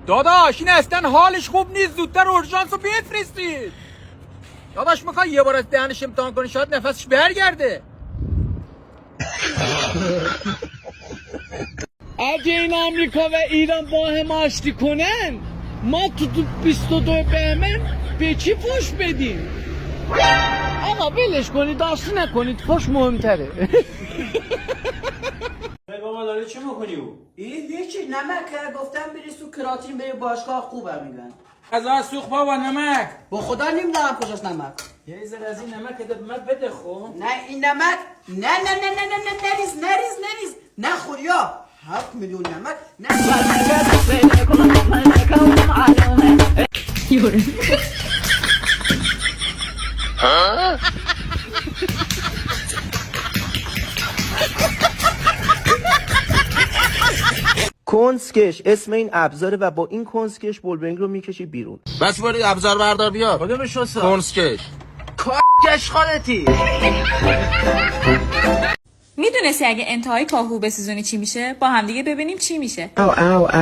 داداش این اصلا حالش خوب نیست، زودتر اورژانس رو بفرستید. داداش میخوای یه بار از دهنش امتحان کنی شاید نفسش برگرده. اگه این آمریکا و ایران با هم آشتی کنن ما تو 22 بهمن به چی فوش بدیم؟ آقا ولش کنید، آشتی نکنید، فوش مهمتره. بابا داری چی میکنی او؟ این هیچی نمک گفتم بری سو کراتین بری باشگاه خوبه میگن. از سوخ بابا نمک. با خدا نمیدونم کجاست نمک. یه ذره از این نمک به من بده خب. نه این نمک نه نریز نخوریا 7 میلیون نمک نه. کنسکش اسم این ابزاره و با این کنسکش بولبرینگ رو میکشی بیرون. بس برید ابزار بردار بیار. کدومش واسه؟ کنسکش. کش خالتی. میدونستی اگه انتهای کاهو بسوزونی چی میشه؟ با هم دیگه ببینیم چی میشه. او